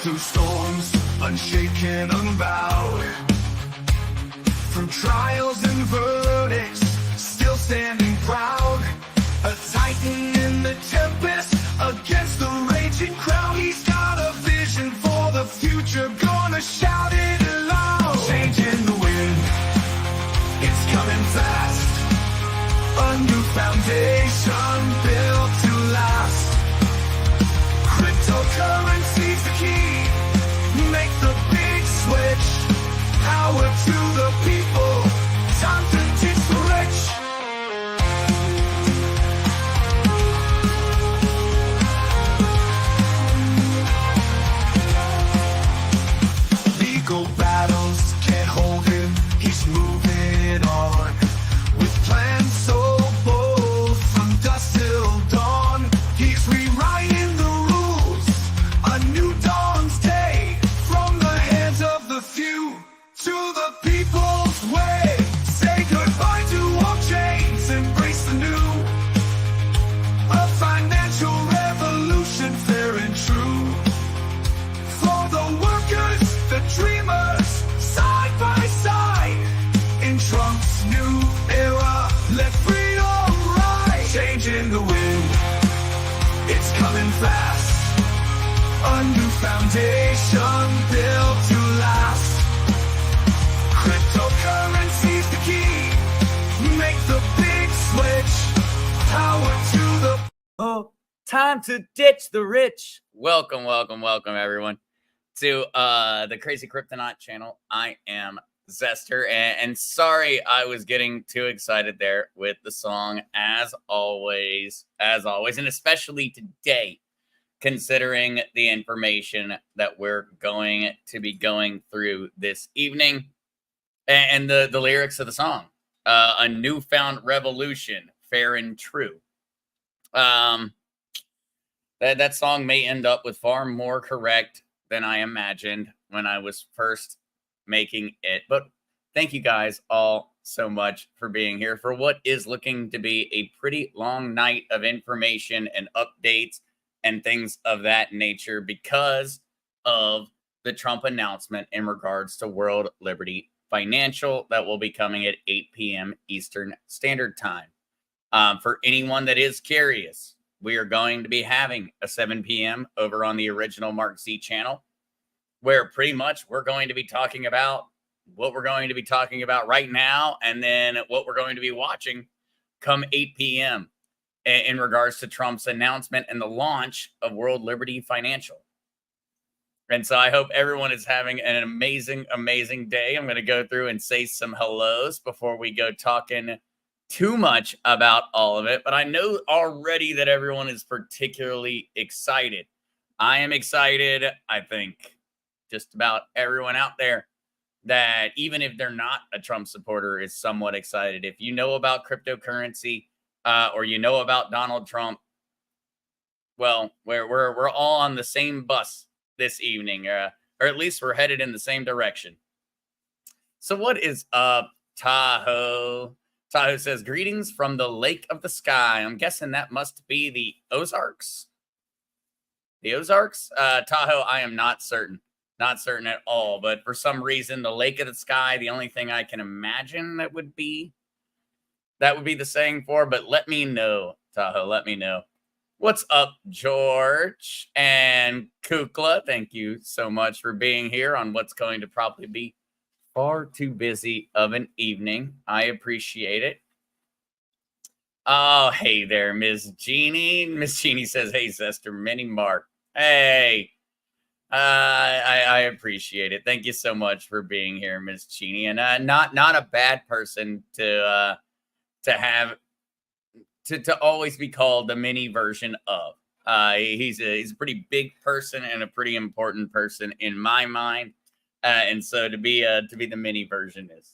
through storms, unshaken, unbowed. Through trials and verdicts, still standing proud. A titan in the tempest, against the raging crowd. He's got a vision for the future, gonna shout it aloud. Changing the wind, it's coming fast. A new foundation built to last. Cryptocurrency's the key. Make the big switch. Power to the people. Time to teach the rich. Legal battles can't hold him. He's moving on with plans so bold. From dusk till dawn, he's rewriting the rules. A new dawn's day. From the hands of the few to the people's way. Say goodbye to all chains, embrace the new. A financial revolution, fair and true. For the workers, the dreamers, side by side. In Trump's new era, let freedom rise. Changing the wind, it's coming fast. A new foundation built to last. Cryptocurrency's the key. Make the big switch. Power to the... Oh, time to ditch the rich. Welcome, everyone, to the Crazy Kryptonite channel. I am Zester, and sorry I was getting too excited there with the song, as always, and especially today, considering the information that we're going to be going through this evening, and the lyrics of the song. A newfound revolution, fair and true. That song may end up with far more correct than I imagined when I was first making it. But thank you guys all so much for being here for what is looking to be a pretty long night of information and updates and things of that nature because of the Trump announcement in regards to World Liberty Financial that will be coming at 8 p.m. Eastern Standard Time. For anyone that is curious, we are going to be having a 7 p.m. over on the original Mark Z channel, where pretty much we're going to be talking about what we're going to be talking about right now, and then what we're going to be watching come 8 p.m. in regards to Trump's announcement and the launch of World Liberty Financial. And so I hope everyone is having an amazing, amazing day. I'm going to go through and say some hellos before we go talking too much about all of it. But I know already that everyone is particularly excited. I am excited. I think just about everyone out there, that even if they're not a Trump supporter, is somewhat excited. If you know about cryptocurrency or you know about Donald Trump, well, we're all on the same bus this evening, or at least we're headed in the same direction. So what is up, Tahoe? Tahoe says, greetings from the Lake of the Sky. I'm guessing that must be the Ozarks. The Ozarks? Tahoe, I am not certain. Not certain at all. But for some reason, the Lake of the Sky, the only thing I can imagine that would be the saying for. But let me know, Tahoe. Let me know. What's up, George and Kukla? Thank you so much for being here on what's going to probably be far too busy of an evening. I appreciate it. Oh, hey there, Miss Jeannie. Miss Jeannie says, hey, Zester, Mini Mark. Hey, I appreciate it. Thank you so much for being here, Miss Jeannie. And not a bad person to have to always be called the mini version of. He's a pretty big person and a pretty important person in my mind. And so to be the mini version is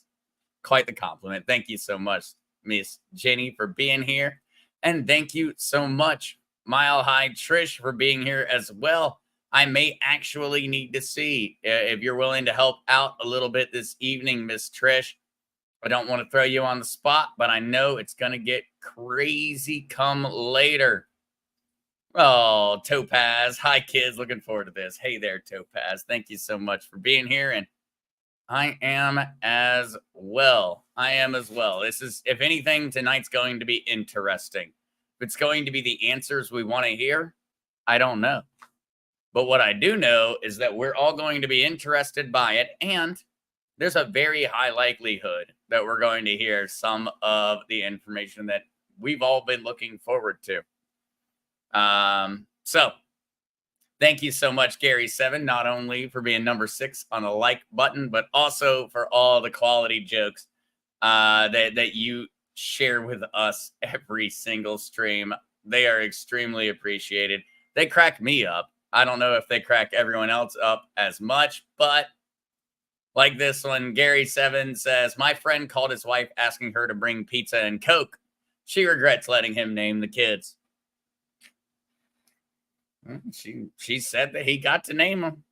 quite the compliment. Thank you so much, Miss Jenny, for being here. And thank you so much, Mile High Trish, for being here as well. I may actually need to see if you're willing to help out a little bit this evening, Miss Trish. I don't want to throw you on the spot, but I know it's going to get crazy come later. Oh, Topaz. Hi, kids. Looking forward to this. Hey there, Topaz. Thank you so much for being here. And I am as well. I am as well. This is, if anything, tonight's going to be interesting. If it's going to be the answers we want to hear, I don't know. But what I do know is that we're all going to be interested by it. And there's a very high likelihood that we're going to hear some of the information that we've all been looking forward to. So thank you so much, Gary7, not only for being number 6 on the like button, but also for all the quality jokes that you share with us every single stream. They are extremely appreciated. They crack me up. I don't know if they crack everyone else up as much, but like this one, Gary7 says, my friend called his wife asking her to bring pizza and Coke. She regrets letting him name the kids. She said that he got to name them.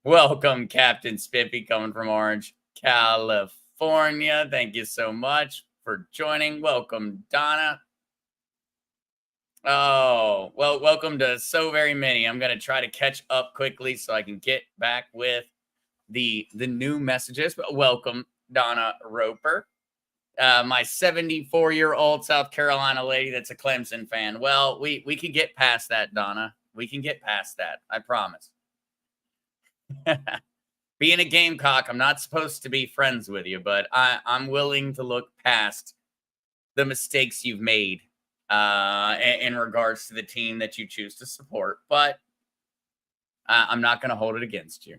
Welcome, Captain Spiffy, coming from Orange, California. Thank you so much for joining. Welcome, Donna. Oh, well, welcome to so very many. I'm going to try to catch up quickly so I can get back with the new messages. But welcome, Donna Roper. My 74-year-old South Carolina lady that's a Clemson fan. Well, we can get past that, Donna. We can get past that. I promise. Being a Gamecock, I'm not supposed to be friends with you, but I'm willing to look past the mistakes you've made in regards to the team that you choose to support. But I'm not going to hold it against you.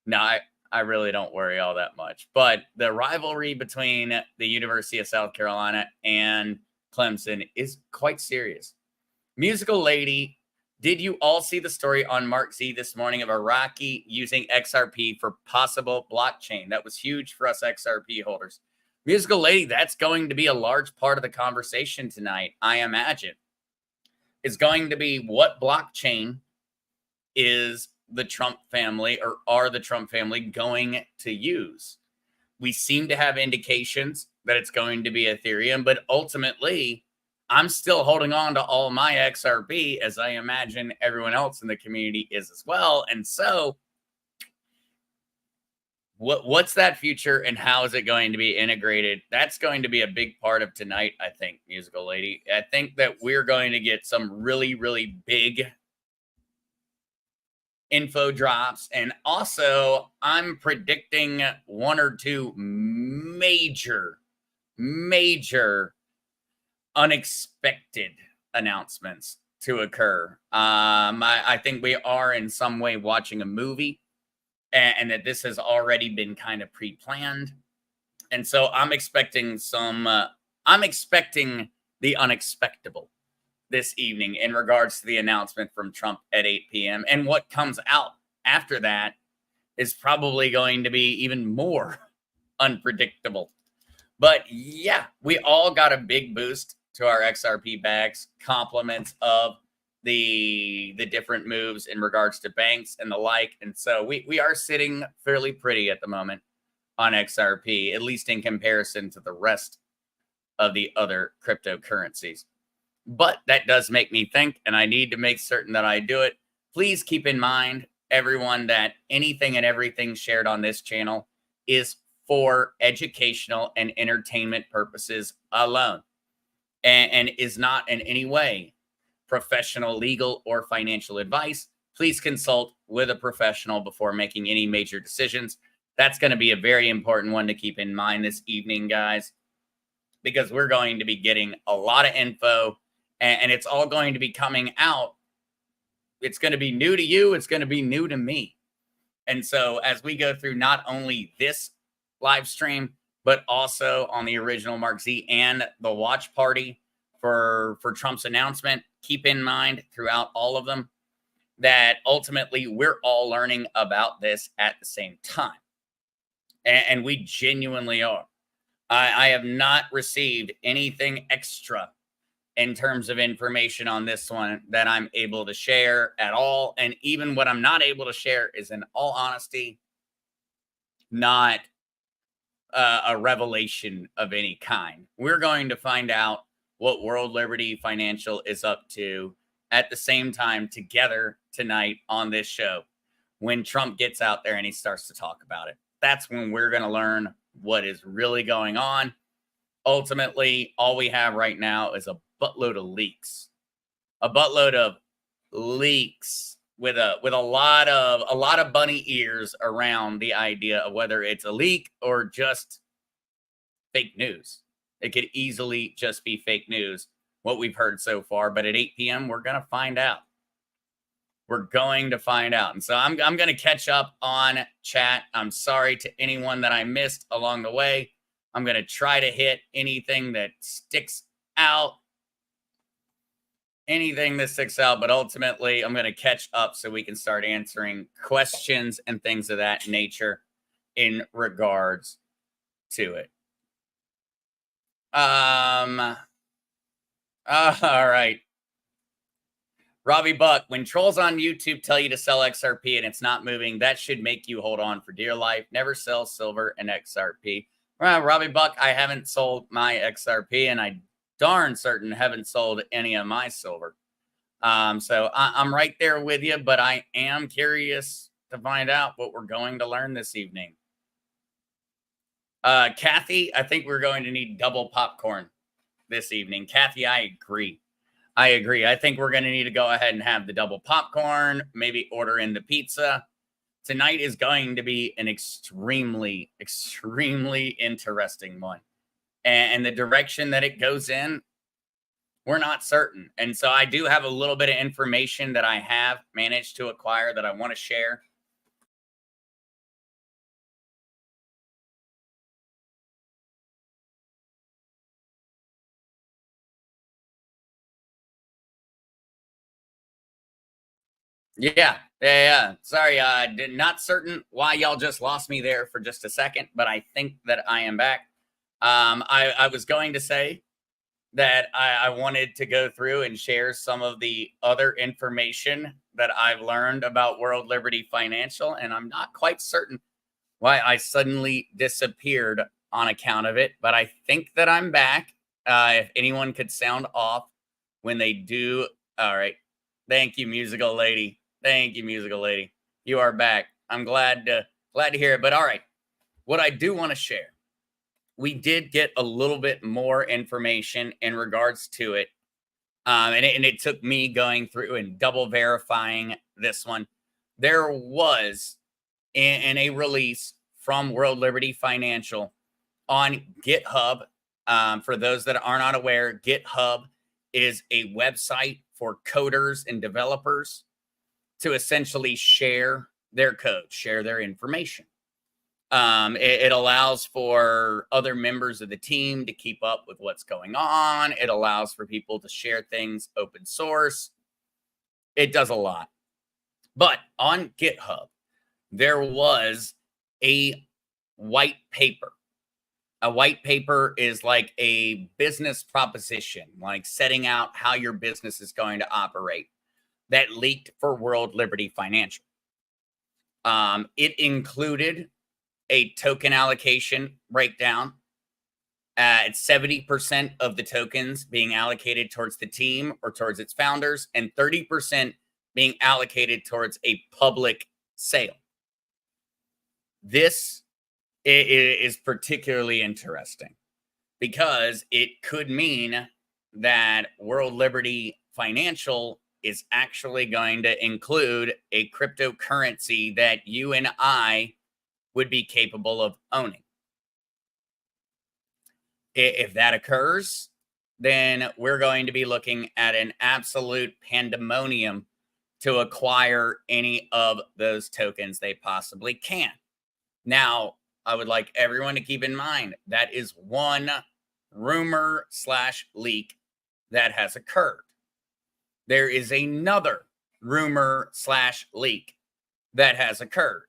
No, I really don't worry all that much. But the rivalry between the University of South Carolina and Clemson is quite serious. Musical Lady, did you all see the story on Mark Z this morning of Iraqi using XRP for possible blockchain? That was huge for us XRP holders. Musical Lady, that's going to be a large part of the conversation tonight, I imagine. It's going to be what blockchain is the Trump family, or are the Trump family going to use? We seem to have indications that it's going to be Ethereum, but ultimately, I'm still holding on to all my XRP, as I imagine everyone else in the community is as well. And so, what's that future, and how is it going to be integrated? That's going to be a big part of tonight, I think, Musical Lady. I think that we're going to get some really, really big info drops. And also, I'm predicting 1 or 2 major unexpected announcements to occur. I think we are in some way watching a movie, and that this has already been kind of pre-planned. And so I'm expecting I'm expecting the unexpectable this evening in regards to the announcement from Trump at 8 p.m. And what comes out after that is probably going to be even more unpredictable. But yeah, we all got a big boost to our XRP bags, compliments of the different moves in regards to banks and the like. And so we are sitting fairly pretty at the moment on XRP, at least in comparison to the rest of the other cryptocurrencies. But that does make me think, and I need to make certain that I do it. Please keep in mind, everyone, that anything and everything shared on this channel is for educational and entertainment purposes alone, and is not in any way professional, legal, or financial advice. Please consult with a professional before making any major decisions. That's going to be a very important one to keep in mind this evening, guys, because we're going to be getting a lot of info, and it's all going to be coming out. It's going to be new to you. It's going to be new to me. And so as we go through not only this live stream, but also on the original Mark Z and the watch party for Trump's announcement, keep in mind throughout all of them that ultimately we're all learning about this at the same time. And we genuinely are. I have not received anything extra in terms of information on this one that I'm able to share at all. And even what I'm not able to share is, in all honesty, not a revelation of any kind. We're going to find out what World Liberty Financial is up to at the same time together tonight on this show. When Trump gets out there and he starts to talk about it, that's when we're going to learn what is really going on. Ultimately, all we have right now is a buttload of leaks, with a lot of bunny ears around the idea of whether it's a leak or just fake news. It could easily just be fake news, what we've heard so far. But at 8 p.m., we're going to find out. We're going to find out. And so I'm going to catch up on chat. I'm sorry to anyone that I missed along the way. I'm going to try to hit anything that sticks out. But ultimately, I'm going to catch up so we can start answering questions and things of that nature in regards to it. All right. Robbie Buck, when trolls on YouTube tell you to sell XRP and it's not moving, that should make you hold on for dear life. Never sell silver and XRP. Robbie Buck, I haven't sold my XRP, and I darn certain haven't sold any of my silver. So I'm right there with you, but I am curious to find out what we're going to learn this evening. Kathy, I think we're going to need double popcorn this evening. Kathy, I agree. I think we're going to need to go ahead and have the double popcorn, maybe order in the pizza. Tonight is going to be an extremely, extremely interesting one. And the direction that it goes in, we're not certain. And so I do have a little bit of information that I have managed to acquire that I want to share. Yeah. Sorry, not certain why y'all just lost me there for just a second, but I think that I am back. I was going to say that I wanted to go through and share some of the other information that I've learned about World Liberty Financial, and I'm not quite certain why I suddenly disappeared on account of it, but I think that I'm back. If anyone could sound off when they do. All right. Thank you, musical lady. You are back. I'm glad to hear it. But all right, what I do want to share, we did get a little bit more information in regards to it. And it took me going through and double verifying this one. There was in a release from World Liberty Financial on GitHub. For those that are not aware, GitHub is a website for coders and developers to essentially share their code, share their information. It allows for other members of the team to keep up with what's going on. It allows for people to share things open source. It does a lot. But on GitHub, there was a white paper. A white paper is like a business proposition, like setting out how your business is going to operate, that leaked for World Liberty Financial. It included a token allocation breakdown. It's 70% of the tokens being allocated towards the team or towards its founders, and 30% being allocated towards a public sale. This is particularly interesting because it could mean that World Liberty Financial is actually going to include a cryptocurrency that you and I would be capable of owning. If that occurs, then we're going to be looking at an absolute pandemonium to acquire any of those tokens they possibly can. Now, I would like everyone to keep in mind that is one rumor/leak that has occurred. There is another rumor/leak that has occurred.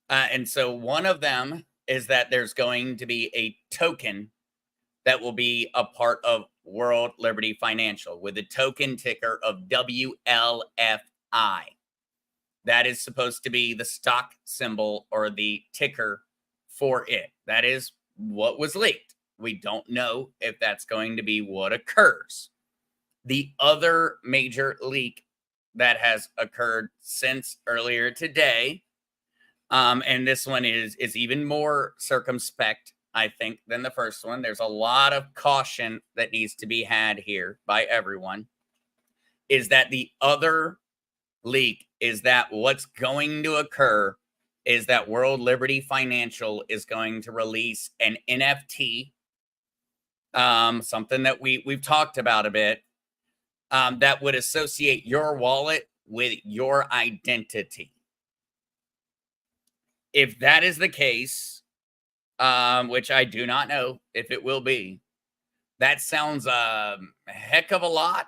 And so one of them is that there's going to be a token that will be a part of World Liberty Financial with a token ticker of WLFI. That is supposed to be the stock symbol or the ticker for it. That is what was leaked. We don't know if that's going to be what occurs. The other major leak that has occurred since earlier today, and this one is even more circumspect, I think, than the first one. There's a lot of caution that needs to be had here by everyone. Is that the other leak is that what's going to occur is that World Liberty Financial is going to release an NFT, something that we've talked about a bit, that would associate your wallet with your identity. If that is the case, which I do not know if it will be, that sounds a heck of a lot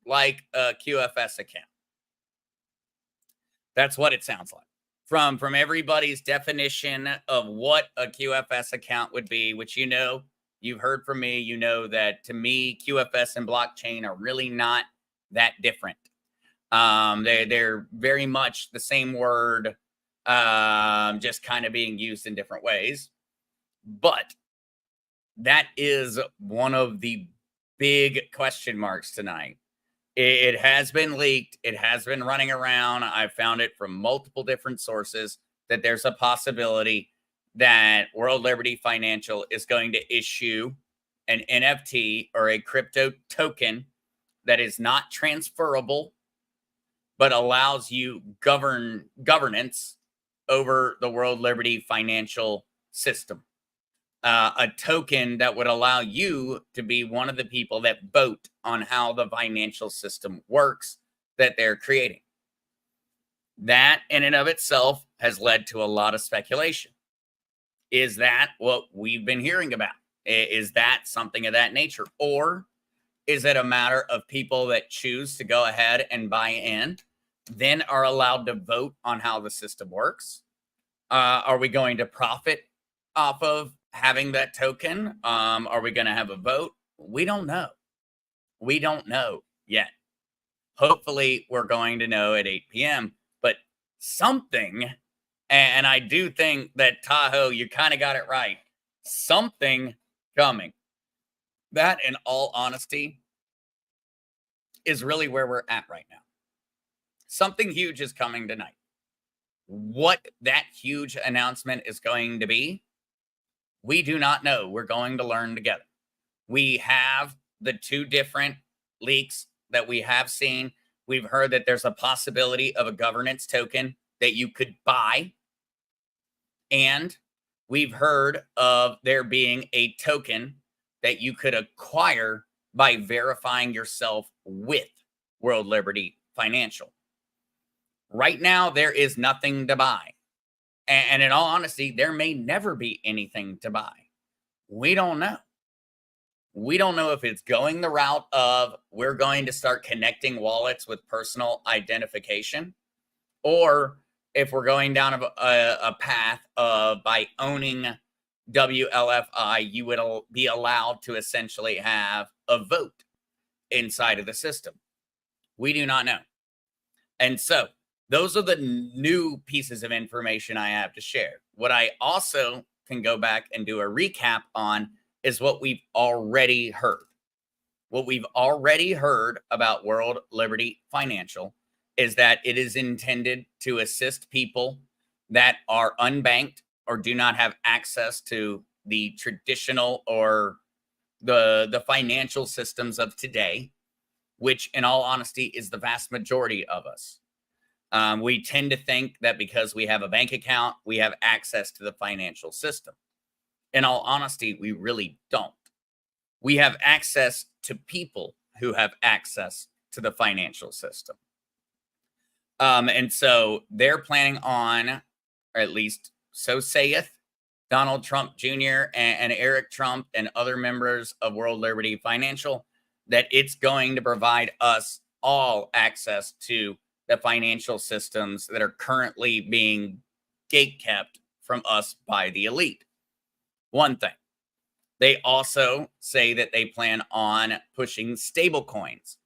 like a QFS account. That's what it sounds like. From everybody's definition of what a QFS account would be, which you've heard from me, you know that to me, QFS and blockchain are really not that different. They're very much the same word, just kind of being used in different ways. But that is one of the big question marks tonight. It has been leaked. It has been running around. I found it from multiple different sources that there's a possibility that World Liberty Financial is going to issue an NFT or a crypto token that is not transferable, but allows you governance over the World Liberty Financial system. A token that would allow you to be one of the people that vote on how the financial system works that they're creating. That in and of itself has led to a lot of speculation. Is that what we've been hearing about? Is that something of that nature? Or is it a matter of people that choose to go ahead and buy in, then are allowed to vote on how the system works? Are we going to profit off of having that token? Are we going to have a vote? We don't know. We don't know yet. Hopefully, we're going to know at 8 p.m. But something, and I do think that Tahoe, you kind of got it right. Something coming. That, in all honesty, is really where we're at right now. Something huge is coming tonight. What that huge announcement is going to be, we do not know. We're going to learn together. We have the two different leaks that we have seen. We've heard that there's a possibility of a governance token that you could buy. And we've heard of there being a token that you could acquire by verifying yourself with World Liberty Financial. Right now, there is nothing to buy. And in all honesty, there may never be anything to buy. We don't know. We don't know if it's going the route of we're going to start connecting wallets with personal identification, or if we're going down a path of by owning WLFI, you would be allowed to essentially have a vote inside of the system. We do not know. And so those are the new pieces of information I have to share. What I also can go back and do a recap on is what we've already heard. What we've already heard about World Liberty Financial is that it is intended to assist people that are unbanked or do not have access to the traditional or the financial systems of today, which in all honesty is the vast majority of us. We tend to think that because we have a bank account, we have access to the financial system. In all honesty, we really don't. We have access to people who have access to the financial system. And so they're planning on, or at least so saith Donald Trump Jr. and Eric Trump and other members of World Liberty Financial, that it's going to provide us all access to the financial systems that are currently being gatekept from us by the elite. One thing. They also say that they plan on pushing stable coins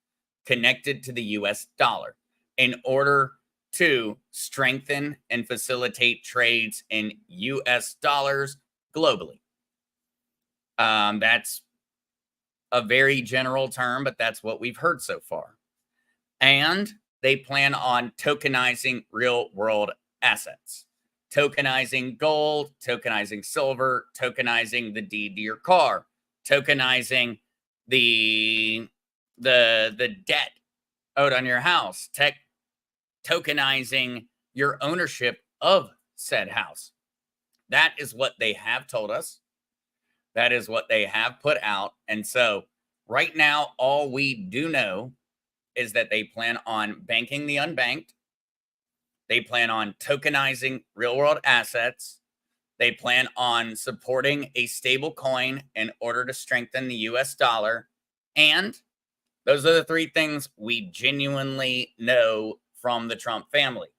connected to the US dollar in order to strengthen and facilitate trades in US dollars globally. That's a very general term, but that's what we've heard so far. And they plan on tokenizing real world assets, tokenizing gold, tokenizing silver, tokenizing the deed to your car, tokenizing the debt owed on your house, tokenizing your ownership of said house. That is what they have told us. That is what they have put out. And so right now, all we do know is that they plan on banking the unbanked. They plan on tokenizing real world assets. They plan on supporting a stable coin in order to strengthen the US dollar. And those are the three things we genuinely know from the Trump family.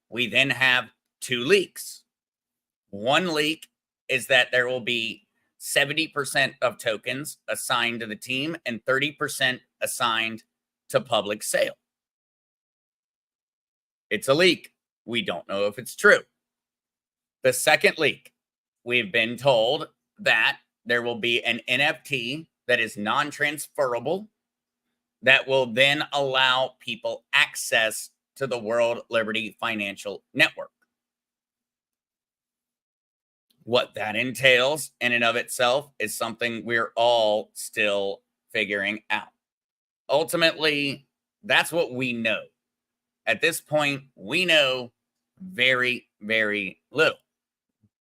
We then have two leaks. One leak is that there will be 70% of tokens assigned to the team and 30% assigned to public sale. It's a leak. We don't know if it's true. The second leak, we've been told that there will be an NFT that is non-transferable that will then allow people access to the World Liberty Financial Network. What that entails in and of itself is something we're all still figuring out. Ultimately, that's what we know. At this point, we know very, very little,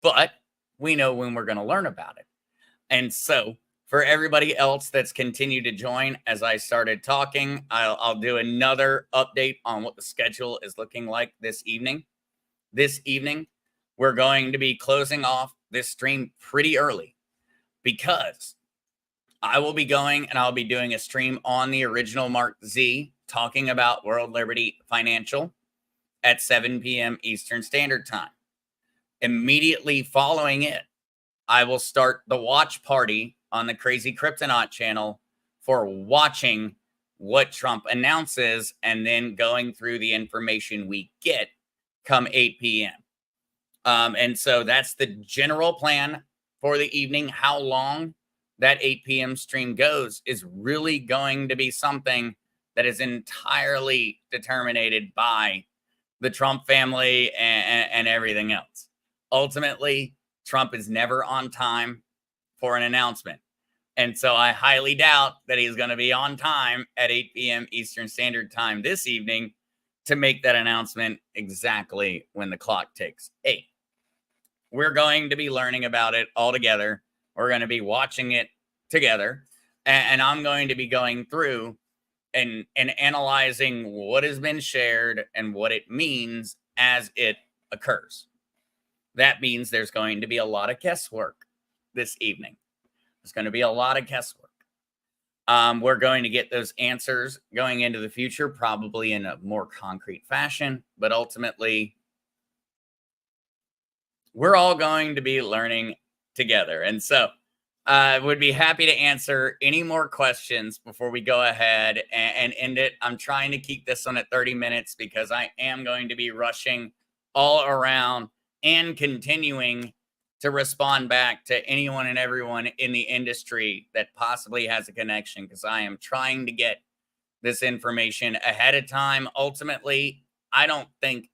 but we know when we're going to learn about it. And so for everybody else that's continued to join, as I started talking, I'll do another update on what the schedule is looking like this evening. This evening, we're going to be closing off this stream pretty early because I will be going and I'll be doing a stream on the original Mark Z talking about World Liberty Financial at 7 p.m. Eastern Standard Time. Immediately following it, I will start the watch party on the Crazy Kryptonaut channel for watching what Trump announces and then going through the information we get come 8 p.m. And so that's the general plan for the evening. How long that 8 p.m. stream goes is really going to be something that is entirely determined by the Trump family and everything else. Ultimately, Trump is never on time for an announcement. And so I highly doubt that he's going to be on time at 8 p.m. Eastern Standard Time this evening to make that announcement exactly when the clock ticks 8. We're going to be learning about it all together. We're going to be watching it together. And I'm going to be going through and analyzing what has been shared and what it means as it occurs. That means there's going to be a lot of guesswork this evening. There's going to be a lot of guesswork. We're going to get those answers going into the future, probably in a more concrete fashion, but ultimately, we're all going to be learning together. And so I would be happy to answer any more questions before we go ahead and end it. I'm trying to keep this one at 30 minutes because I am going to be rushing all around and continuing to respond back to anyone and everyone in the industry that possibly has a connection, because I am trying to get this information ahead of time. Ultimately, I don't think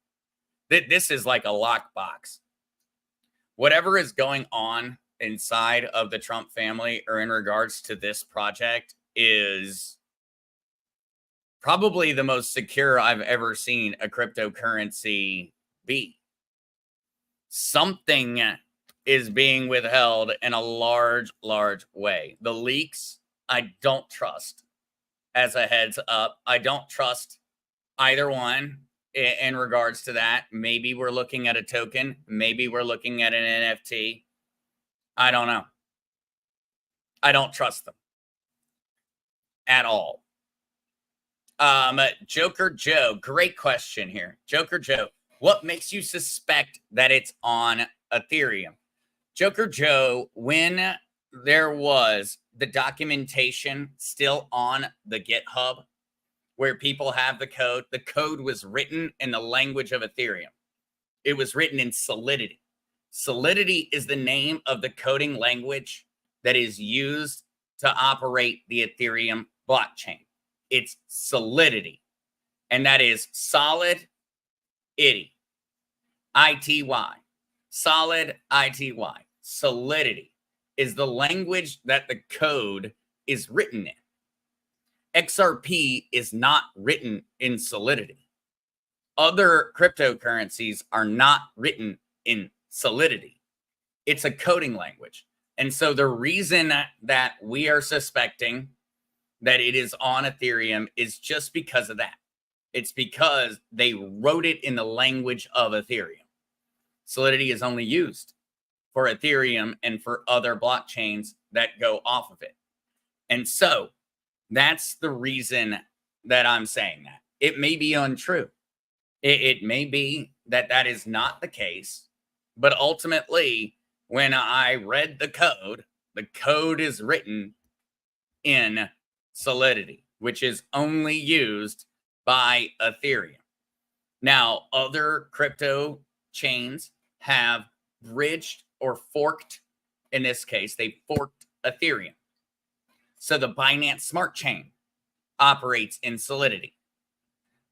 that this is like a lockbox. Whatever is going on inside of the Trump family or in regards to this project is probably the most secure I've ever seen a cryptocurrency be. Something is being withheld in a large way. The leaks, I don't trust. As a heads up, I don't trust either one in regards to that. Maybe we're looking at a token. Maybe we're looking at an NFT. I don't know. I don't trust them at all. Joker Joe, great question here. Joker Joe, what makes you suspect that it's on Ethereum? Joker Joe, when there was the documentation still on the GitHub where people have the code was written in the language of Ethereum. It was written in Solidity. Solidity is the name of the coding language that is used to operate the Ethereum blockchain. It's Solidity. And that is solid itty. ITY. Solid ITY. Solidity is the language that the code is written in. XRP is not written in Solidity. Other cryptocurrencies are not written in Solidity. It's a coding language. And so the reason that we are suspecting that it is on Ethereum is just because of that. It's because they wrote it in the language of Ethereum. Solidity is only used for Ethereum and for other blockchains that go off of it. And so that's the reason that I'm saying that. It may be untrue. It may be that that is not the case. But ultimately, when I read the code is written in Solidity, which is only used by Ethereum. Now, other crypto chains have bridged or forked. In this case, they forked Ethereum. So the Binance Smart Chain operates in Solidity.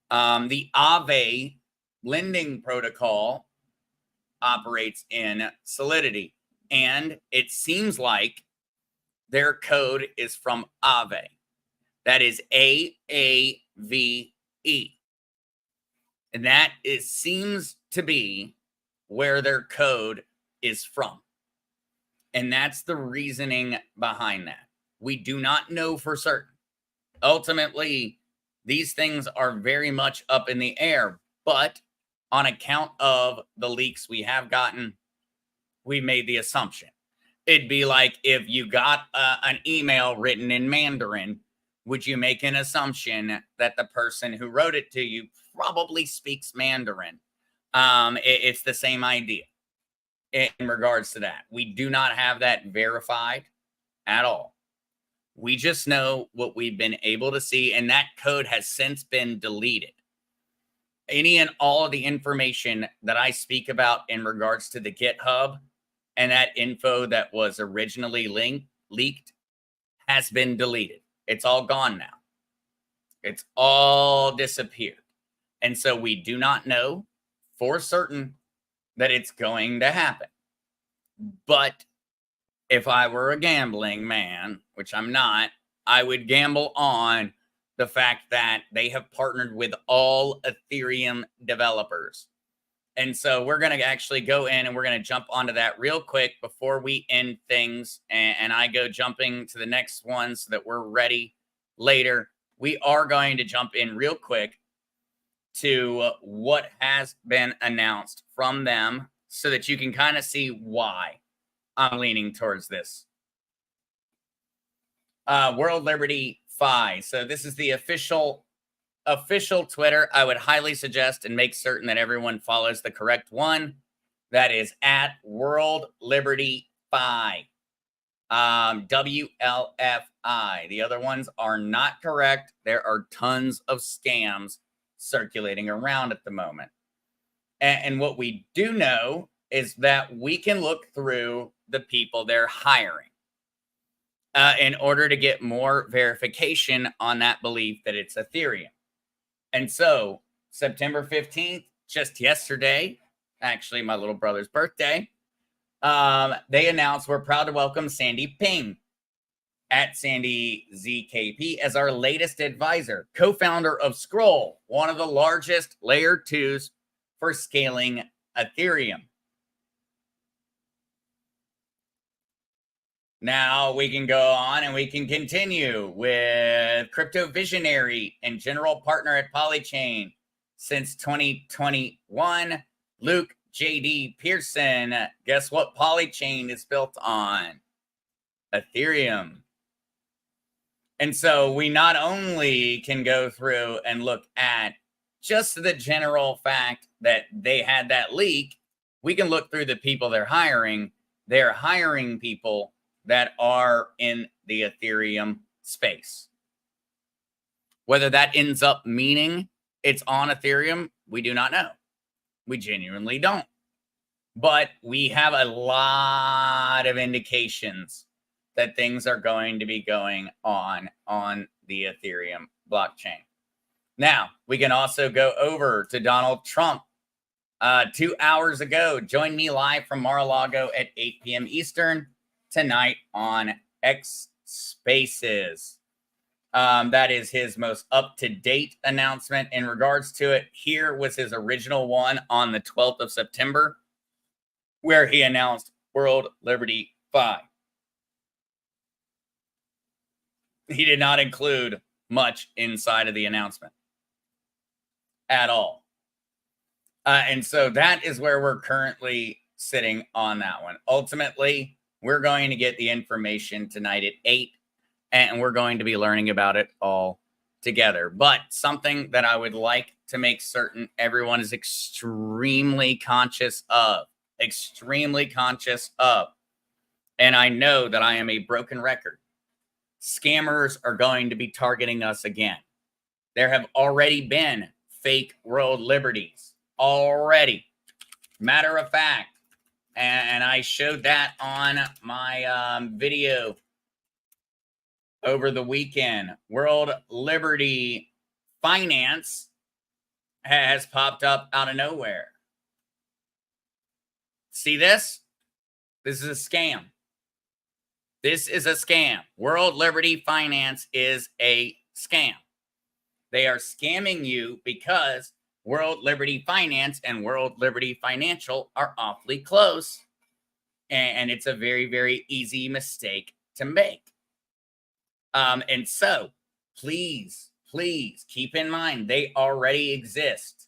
The Aave lending protocol operates in Solidity. And it seems like their code is from Aave. That is AAVE. And that seems to be where their code is from. And that's the reasoning behind that. We do not know for certain. Ultimately, these things are very much up in the air, but on account of the leaks we have gotten, we made the assumption. It'd be like if you got an email written in Mandarin, would you make an assumption that the person who wrote it to you probably speaks Mandarin? It's the same idea in regards to that. We do not have that verified at all. We just know what we've been able to see, and that code has since been deleted. Any and all of the information that I speak about in regards to the GitHub and that info that was originally leaked has been deleted. It's all gone now. It's all disappeared. And so we do not know for certain that it's going to happen. But if I were a gambling man, which I'm not, I would gamble on the fact that they have partnered with all Ethereum developers. And so we're going to actually go in and we're going to jump onto that real quick before we end things. And I go jumping to the next one so that we're ready later. We are going to jump in real quick to what has been announced from them so that you can kind of see why I'm leaning towards this. World Liberty Fi. So this is the official Twitter. I would highly suggest and make certain that everyone follows the correct one. That is at World Liberty Fi. WLFI. The other ones are not correct. There are tons of scams circulating around at the moment. And what we do know is that we can look through the people they're hiring in order to get more verification on that belief that it's Ethereum. And so September 15th, just yesterday, actually my little brother's birthday, they announced we're proud to welcome Sandy Ping at Sandy ZKP as our latest advisor, co-founder of Scroll, one of the largest layer 2s for scaling Ethereum. Now we can go on and we can continue with crypto visionary and general partner at Polychain since 2021, Luke J.D. Pearson. Guess what Polychain is built on? Ethereum. And so we not only can go through and look at just the general fact that they had that leak, we can look through the people they're hiring. They're hiring people that are in the Ethereum space. Whether that ends up meaning it's on Ethereum, we do not know. We genuinely don't. But we have a lot of indications that things are going to be going on the Ethereum blockchain. Now, we can also go over to Donald Trump. 2 hours ago, join me live from Mar-a-Lago at 8 p.m. Eastern tonight on X Spaces. That is his most up-to-date announcement in regards to it. Here was his original one on the 12th of September, where he announced World Liberty Fi. He did not include much inside of the announcement at all. And so that is where we're currently sitting on that one. Ultimately, we're going to get the information tonight at 8, and we're going to be learning about it all together. But something that I would like to make certain everyone is extremely conscious of, and I know that I am a broken record. Scammers are going to be targeting us again. There have already been fake world liberties already. Matter of fact, and I showed that on my video over the weekend. World Liberty Finance has popped up out of nowhere. See this? This is a scam. This is a scam. World Liberty Finance is a scam. They are scamming you because World Liberty Finance and World Liberty Financial are awfully close. And it's a very, very easy mistake to make. And so please keep in mind, they already exist.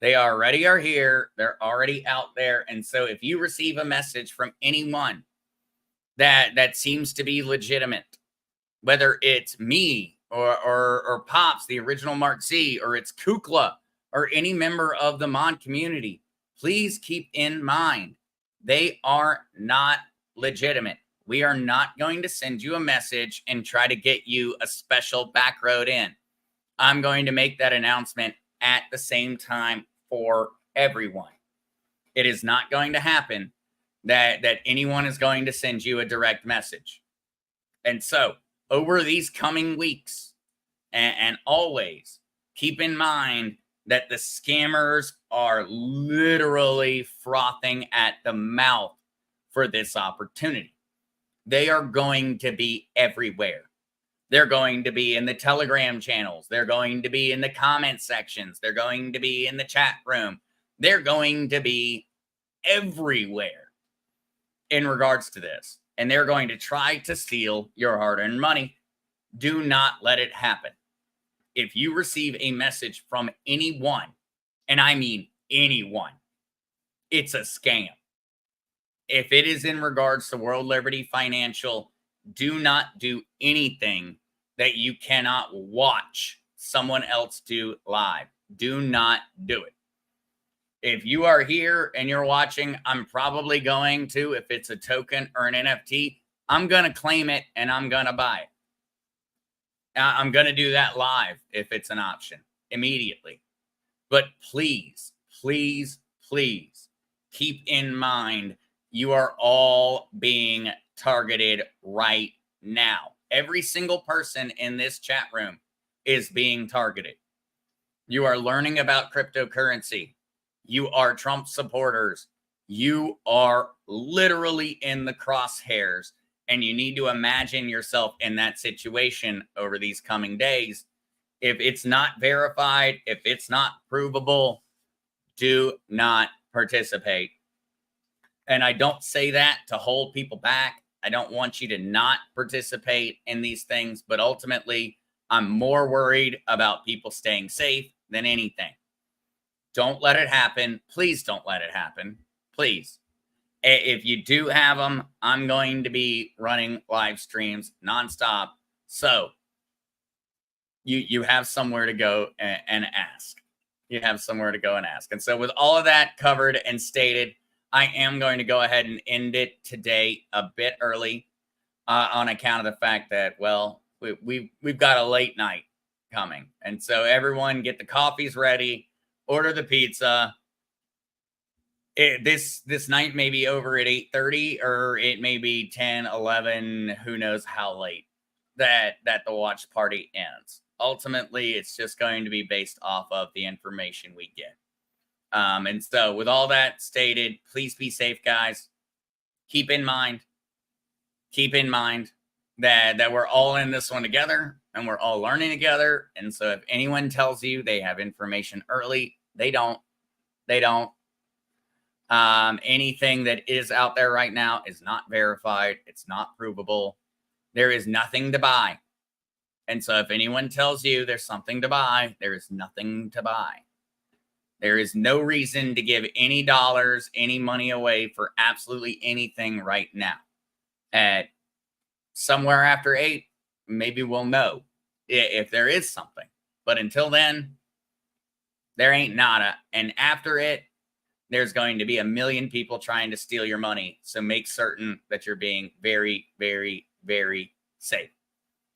They already are here. They're already out there. And so if you receive a message from anyone that seems to be legitimate, whether it's me or Pops, the original Mark Z, or it's Kukla, or any member of the mod community, please keep in mind, they are not legitimate. We are not going to send you a message and try to get you a special back road in. I'm going to make that announcement at the same time for everyone. It is not going to happen that anyone is going to send you a direct message. And so over these coming weeks and always keep in mind that the scammers are literally frothing at the mouth for this opportunity. They are going to be everywhere. They're going to be in the Telegram channels. They're going to be in the comment sections. They're going to be in the chat room. They're going to be everywhere in regards to this. And they're going to try to steal your hard-earned money. Do not let it happen. If you receive a message from anyone, and I mean anyone, it's a scam. If it is in regards to World Liberty Financial, do not do anything that you cannot watch someone else do live. Do not do it. If you are here and you're watching, I'm probably going to, if it's a token or an NFT, I'm going to claim it and I'm going to buy it. I'm going to do that live if it's an option immediately. But please keep in mind, you are all being targeted right now. Every single person in this chat room is being targeted. You are learning about cryptocurrency. You are Trump supporters. You are literally in the crosshairs. And you need to imagine yourself in that situation over these coming days. If it's not verified, if it's not provable, do not participate. And I don't say that to hold people back. I don't want you to not participate in these things, but ultimately, I'm more worried about people staying safe than anything. Don't let it happen. Please don't let it happen. Please. If you do have them, I'm going to be running live streams nonstop. So you have somewhere to go and ask. You have somewhere to go and ask. And so with all of that covered and stated, I am going to go ahead and end it today a bit early on account of the fact that, well, we've got a late night coming. And so everyone get the coffees ready, order the pizza, This night may be over at 8:30, or it may be 10, 11, who knows how late that the watch party ends. Ultimately, it's just going to be based off of the information we get. And so with all that stated, please be safe, guys. Keep in mind that we're all in this one together and we're all learning together. And so if anyone tells you they have information early, they don't. Anything that is out there right now is not verified. It's not provable. There is nothing to buy. And so if anyone tells you there's something to buy, there is nothing to buy. There is no reason to give any dollars, any money away for absolutely anything right now. At somewhere after 8, maybe we'll know if there is something. But until then, there ain't nada. And after it, there's going to be a million people trying to steal your money. So make certain that you're being very, very, very safe.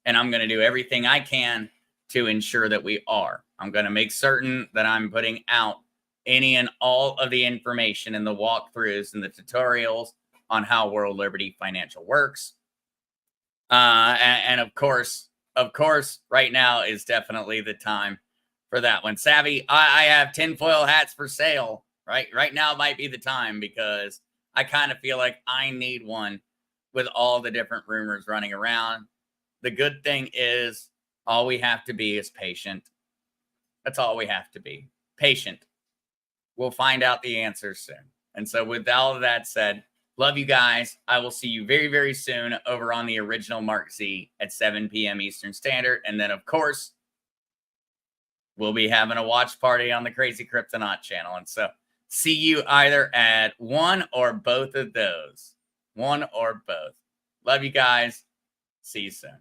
And I'm going to do everything I can to ensure that we are. I'm going to make certain that I'm putting out any and all of the information in the walkthroughs and the tutorials on how World Liberty Financial works. And of course, right now is definitely the time for that one. Savvy, I have tinfoil hats for sale. Right now might be the time, because I kind of feel like I need one with all the different rumors running around. The good thing is all we have to be is patient. That's all we have to be. Patient. We'll find out the answers soon. And so with all of that said, love you guys. I will see you very, very soon over on the original Mark Z at 7 p.m. Eastern Standard. And then, of course, we'll be having a watch party on the Crazy Kryptonaut channel. And so see you either at one or both of those. One or both. Love you guys. See you soon.